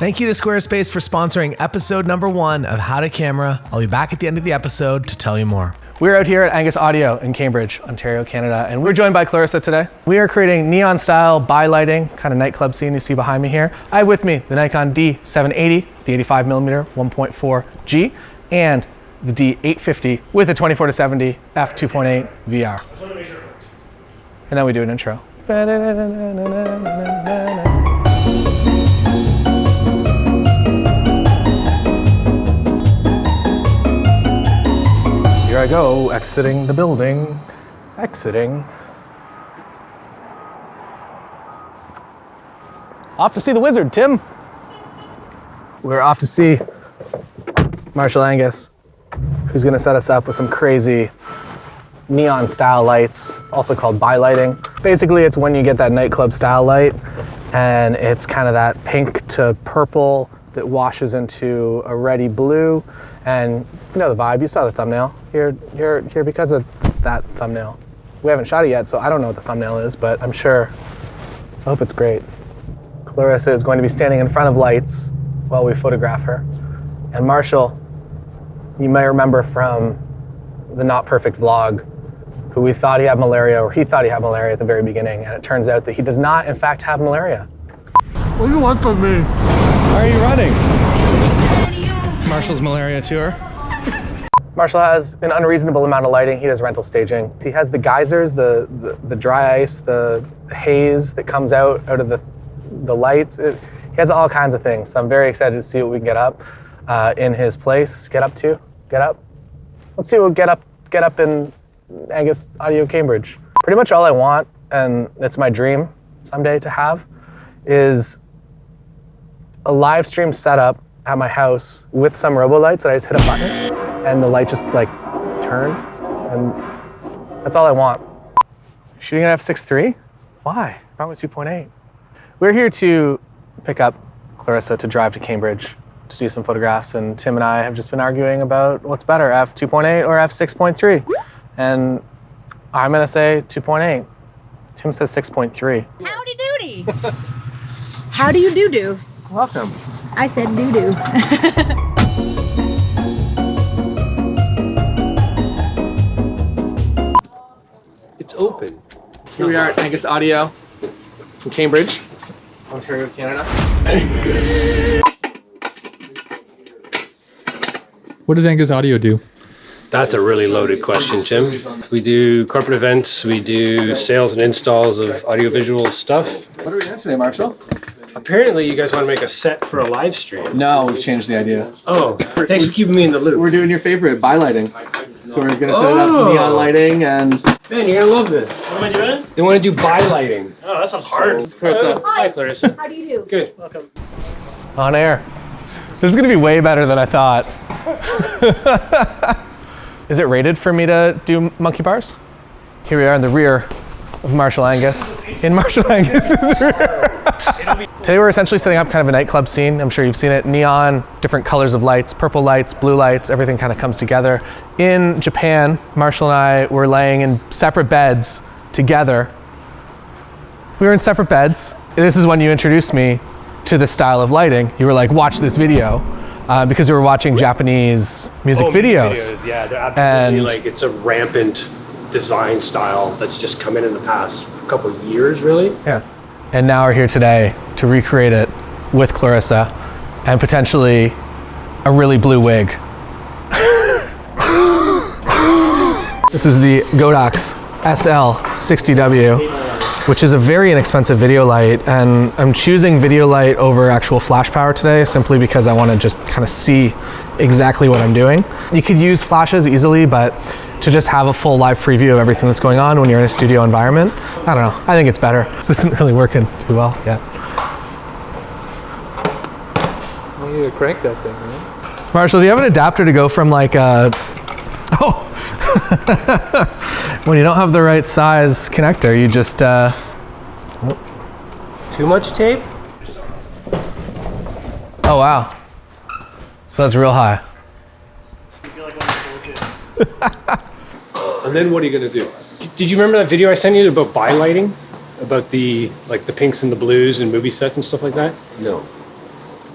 Thank you to Squarespace for sponsoring episode number 1 of How to Camera. I'll be back at the end of the episode to tell you more. We're out here at Angus Audio in Cambridge, Ontario, Canada, and we're joined by Clarissa today. We are creating neon style by-lighting, kind of nightclub scene you see behind me here. I have with me the Nikon D780, the 85mm 1.4G, and the D850 with a 24-70 f2.8 VR. And then we do an intro. Here I go, exiting the building, exiting. Off to see the wizard, Tim. We're off to see Marshall Angus, who's gonna set us up with some crazy neon style lights, also called by-lighting. Basically, it's when you get that nightclub style light and it's kind of that pink to purple that washes into a reddy blue. And you know the vibe, you saw the thumbnail. You're here because of that thumbnail. We haven't shot it yet, so I don't know what the thumbnail is, but I'm sure, I hope it's great. Clarissa is going to be standing in front of lights while we photograph her. And Marshall, you may remember from the Not Perfect vlog, who we thought he had malaria, or he thought he had malaria at the very beginning, and it turns out that he does not, in fact, have malaria. What do you want from me? Why are you running? Marshall's malaria tour. Marshall has an unreasonable amount of lighting. He does rental staging. He has the geysers, the dry ice, the haze that comes out of the lights. He has all kinds of things. So I'm very excited to see what we can get up in his place. Get up. Let's see what we get up in Angus Audio Cambridge. Pretty much all I want, and it's my dream someday to have, is a live stream setup at my house with some robo lights that I just hit a button and the light just like turn, and that's all I want. Shooting an f6.3? Why? Wrong with 2.8. We're here to pick up Clarissa to drive to Cambridge to do some photographs, and Tim and I have just been arguing about what's better, f2.8 or f6.3. And I'm gonna say 2.8. Tim says 6.3. Howdy doody. How do you do? Welcome. I said doo-doo. It's open. Here we are at Angus Audio in Cambridge, Ontario, Canada. What does Angus Audio do? That's a really loaded question, Jim. We do corporate events, we do sales and installs of audiovisual stuff. What are we doing today, Marshall? Apparently you guys want to make a set for a live stream. No, we've changed the idea. Oh, thanks for keeping me in the loop. We're doing your favorite, by-lighting. So we're gonna set it up neon lighting and... Man, you're gonna love this. What am I doing? They want to do by-lighting. Oh, that sounds hard. Clarissa. Hi, Clarissa. How do you do? Good. Welcome. On air. This is gonna be way better than I thought. Is it rated for me to do monkey bars? Here we are in the rear of Marshall Angus. In Marshall Angus's rear. Today we're essentially setting up kind of a nightclub scene. I'm sure you've seen it. Neon, different colors of lights, purple lights, blue lights, everything kind of comes together. In Japan, Marshall and I were laying in separate beds together. We were in separate beds. This is when you introduced me to this style of lighting. You were like, watch this video. Because we were watching Japanese music videos. Yeah, they're absolutely And it's a rampant design style that's just come in the past couple of years, really. yeah. And now we're here today to recreate it with Clarissa and potentially a really blue wig. This is the Godox SL60W, which is a very inexpensive video light, and I'm choosing video light over actual flash power today simply because I want to just kind of see exactly what I'm doing. You could use flashes easily, but to just have a full live preview of everything that's going on when you're in a studio environment, I don't know, I think it's better. This isn't really working too well yet. You need to crank that thing, man. Marshall, do you have an adapter to go from like a, oh, when you don't have the right size connector, you just, Too much tape? oh wow. So that's real high. And then what are you gonna do? Did you remember that video I sent you about by-lighting? About the pinks and the blues and movie sets and stuff like that? No.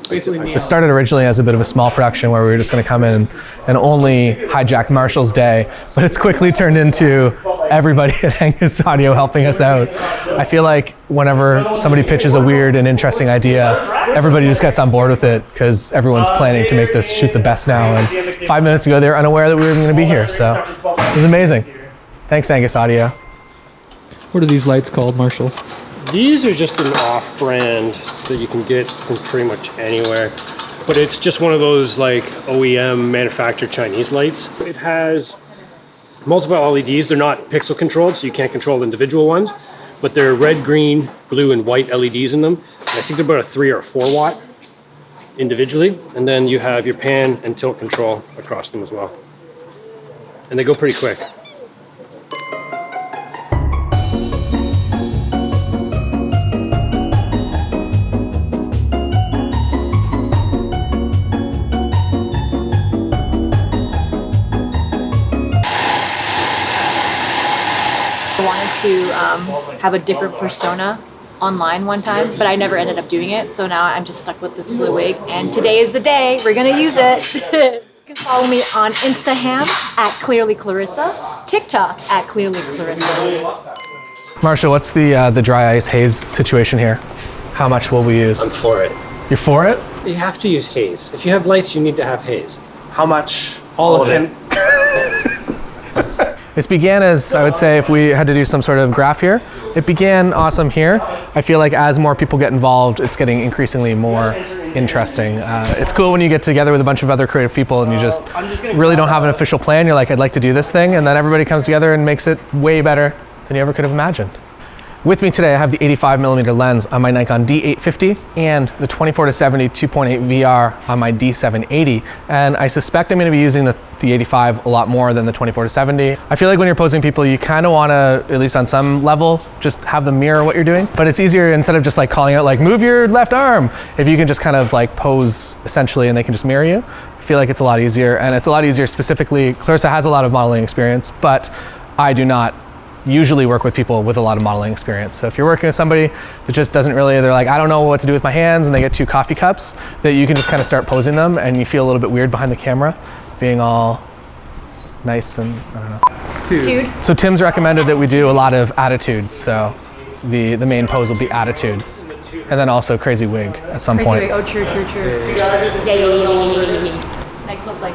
This started originally as a bit of a small production where we were just going to come in and only hijack Marshall's day, but it's quickly turned into everybody at Angus Audio helping us out. I feel like whenever somebody pitches a weird and interesting idea, everybody just gets on board with it because everyone's planning to make this shoot the best now. And 5 minutes ago, they were unaware that we were even going to be here, so it was amazing. Thanks, Angus Audio. What are these lights called, Marshall? These are just an off-brand that you can get from pretty much anywhere, but it's just one of those like OEM manufactured Chinese lights. It has multiple LEDs. They're not pixel controlled, so you can't control individual ones, but they're red, green, blue, and white LEDs in them. And I think they're about a 3 or 4 watt individually, and then you have your pan and tilt control across them as well. And they go pretty quick. To have a different persona online one time, but I never ended up doing it. So now I'm just stuck with this blue wig, and today is the day we're gonna use it. You can follow me on Instagram at Clearly Clarissa, TikTok at Clearly Clarissa. Marshall, what's the dry ice haze situation here? How much will we use? I'm for it. You're for it? You have to use haze. If you have lights, you need to have haze. How much? All of it. This began as, I would say, if we had to do some sort of graph here, it began awesome here. I feel like as more people get involved, it's getting increasingly more interesting. It's cool when you get together with a bunch of other creative people and you just really don't have an official plan. You're like, I'd like to do this thing, and then everybody comes together and makes it way better than you ever could have imagined. With me today, I have the 85mm lens on my Nikon D850 and the 24-70 2.8 VR on my D780. And I suspect I'm going to be using the 85 a lot more than the 24-70. I feel like when you're posing people, you kind of want to, at least on some level, just have them mirror what you're doing. But it's easier, instead of just like calling out like, move your left arm, if you can just kind of like pose essentially and they can just mirror you. I feel like it's a lot easier, and it's a lot easier specifically. Clarissa has a lot of modeling experience, but I do not usually work with people with a lot of modeling experience. So if you're working with somebody that just doesn't really, they're like, I don't know what to do with my hands, and they get 2 coffee cups, that you can just kind of start posing them and you feel a little bit weird behind the camera, being all nice and, I don't know. Dude. So Tim's recommended that we do a lot of attitudes. So the main pose will be attitude. And then also crazy wig at some point. Wig. Oh, true. Yeah. Nightclub's like,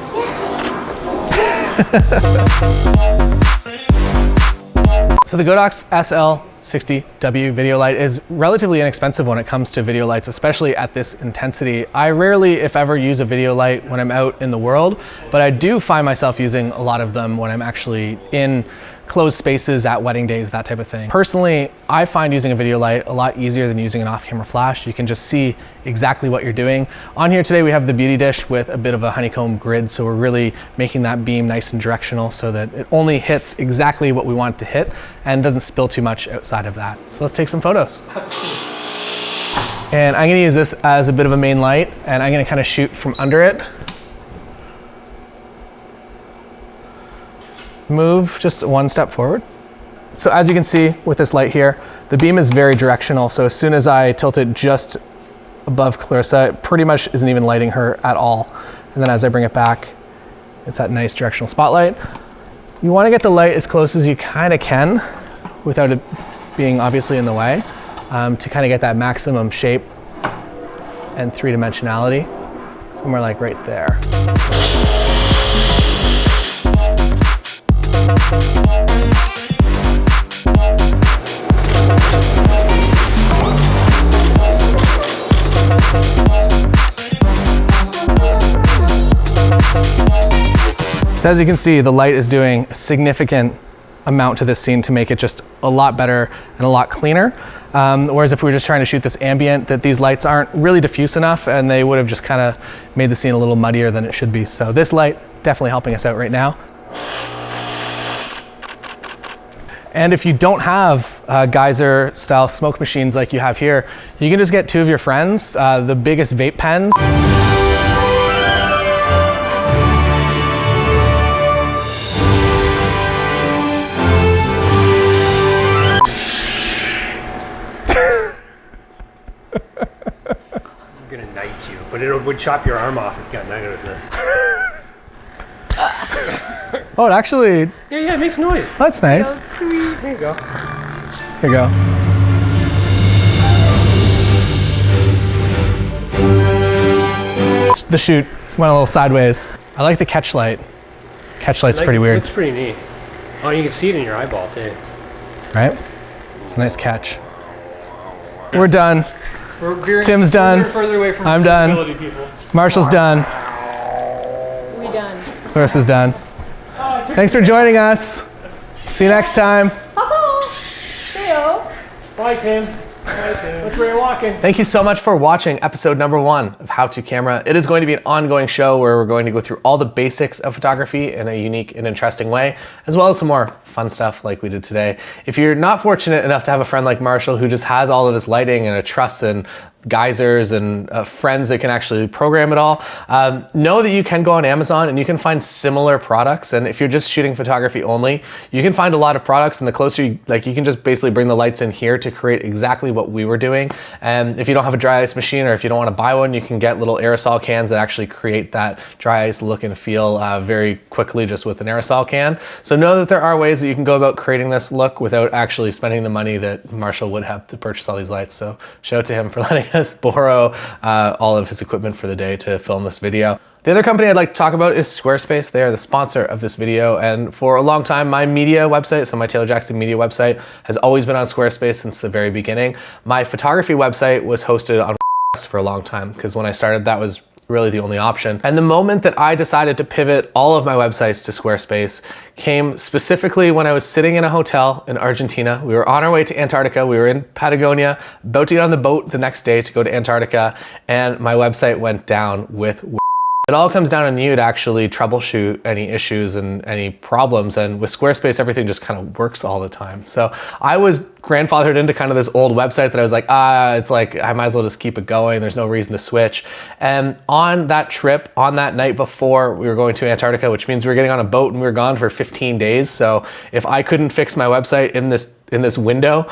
So the Godox SL60W video light is relatively inexpensive when it comes to video lights, especially at this intensity. I rarely, if ever, use a video light when I'm out in the world, but I do find myself using a lot of them when I'm actually in closed spaces at wedding days, that type of thing. Personally, I find using a video light a lot easier than using an off-camera flash. You can just see exactly what you're doing. On here today, we have the beauty dish with a bit of a honeycomb grid, so we're really making that beam nice and directional so that it only hits exactly what we want it to hit and doesn't spill too much outside of that. So let's take some photos. And I'm gonna use this as a bit of a main light, and I'm gonna kind of shoot from under it. Move just 1 step forward. So as you can see with this light here, the beam is very directional. So as soon as I tilt it just above Clarissa, it pretty much isn't even lighting her at all. And then as I bring it back, it's that nice directional spotlight. You want to get the light as close as you kind of can without it being obviously in the way, to kind of get that maximum shape and 3-dimensionality, somewhere like right there. So as you can see, the light is doing a significant amount to this scene to make it just a lot better and a lot cleaner. Whereas if we were just trying to shoot this ambient, that these lights aren't really diffuse enough and they would have just kind of made the scene a little muddier than it should be. So this light definitely helping us out right now. And if you don't have geyser style smoke machines like you have here, you can just get 2 of your friends, the biggest vape pens. but it would chop your arm off if you got negativeness. Oh, it actually, Yeah, it makes noise. that's nice. That's sweet. There you go. Here you go. The shoot went a little sideways. I like the catch light. Catch light's pretty weird, It's pretty neat. Oh, you can see it in your eyeball too. right? It's a nice catch. We're done. We're veering Tim's done. further away from I'm done. visibility, people. Marshall's done. We done. Clarissa's done. Thanks for joining us. See you next time. Bye, Tim. Which way you're walking? Thank you so much for watching episode number 1 of How to Camera. It is going to be an ongoing show where we're going to go through all the basics of photography in a unique and interesting way, as well as some more fun stuff like we did today. If you're not fortunate enough to have a friend like Marshall who just has all of this lighting and a trust and geysers and friends that can actually program it all, know that you can go on Amazon and you can find similar products. And if you're just shooting photography only, you can find a lot of products, and the closer you, you can just basically bring the lights in here to create exactly what we were doing. And if you don't have a dry ice machine, or if you don't want to buy one, you can get little aerosol cans that actually create that dry ice look and feel very quickly just with an aerosol can. So know that there are ways that you can go about creating this look without actually spending the money that Marshall would have to purchase all these lights. So shout out to him for letting us borrow all of his equipment for the day to film this video. The other company I'd like to talk about is Squarespace. They are the sponsor of this video, and for a long time, my media website, so my Taylor Jackson media website, has always been on Squarespace since the very beginning. My photography website was hosted on for a long time, because when I started, that was really the only option. And the moment that I decided to pivot all of my websites to Squarespace came specifically when I was sitting in a hotel in Argentina. We were on our way to Antarctica. We were in Patagonia, about to get on the boat the next day to go to Antarctica, and my website went down with it all comes down on you to actually troubleshoot any issues and any problems. And with Squarespace, everything just kind of works all the time. So I was grandfathered into kind of this old website that I was like, it's like, I might as well just keep it going. There's no reason to switch. And on that trip, on that night before we were going to Antarctica, which means we were getting on a boat and we were gone for 15 days. So if I couldn't fix my website in this window,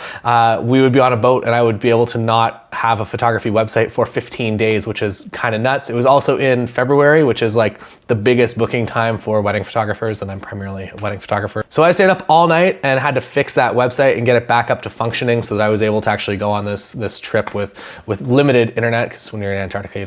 we would be on a boat and I would be able to not have a photography website for 15 days, which is kind of nuts. It was also in February, which is like the biggest booking time for wedding photographers, and I'm primarily a wedding photographer. So I stayed up all night and had to fix that website and get it back up to functioning so that I was able to actually go on this trip with limited internet, because when you're in Antarctica,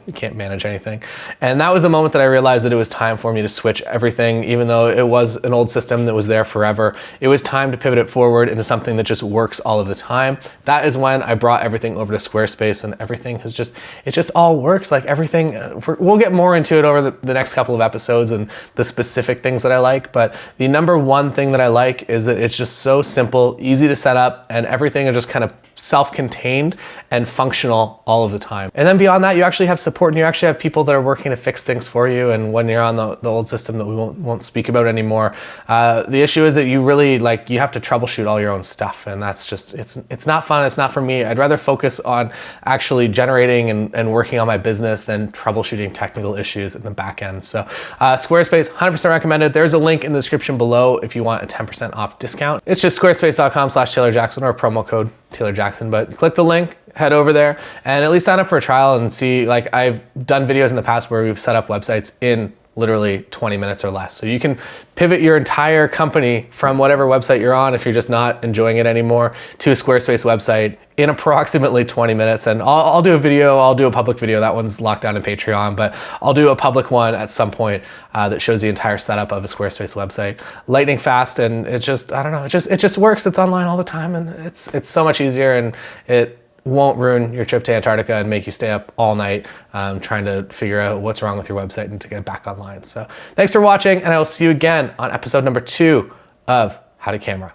you can't manage anything. And that was the moment that I realized that it was time for me to switch everything. Even though it was an old system that was there forever, it was time to pivot it forward into something that just works all of the time. That is when I brought everything over to Squarespace, and everything has it just all works. Like everything, we'll get more into it over the next couple of episodes and the specific things that I like, but the number one thing that I like is that it's just so simple, easy to set up, and everything is just kind of self-contained and functional all of the time. And then beyond that, you actually have support, and you actually have people that are working to fix things for you. And when you're on the old system that we won't speak about anymore, the issue is that you really you have to troubleshoot all your own stuff, and that's just, it's not fun. It's not for me. I'd rather focus on actually generating and working on my business than troubleshooting technical issues in the back end. So Squarespace, 100% recommended. There's a link in the description below if you want a 10% off discount. It's just squarespace.com/Taylor Jackson, or promo code Taylor Jackson, but click the link, head over there, and at least sign up for a trial and see. I've done videos in the past where we've set up websites in literally 20 minutes or less. So you can pivot your entire company from whatever website you're on, if you're just not enjoying it anymore, to a Squarespace website in approximately 20 minutes. And I'll do a video, I'll do a public video. That one's locked down in Patreon, but I'll do a public one at some point that shows the entire setup of a Squarespace website. Lightning fast, and it just, I don't know, it just works. It's online all the time, and it's so much easier, and it won't ruin your trip to Antarctica and make you stay up all night trying to figure out what's wrong with your website and to get it back online. So thanks for watching, and I will see you again on episode number 2 of How to Camera.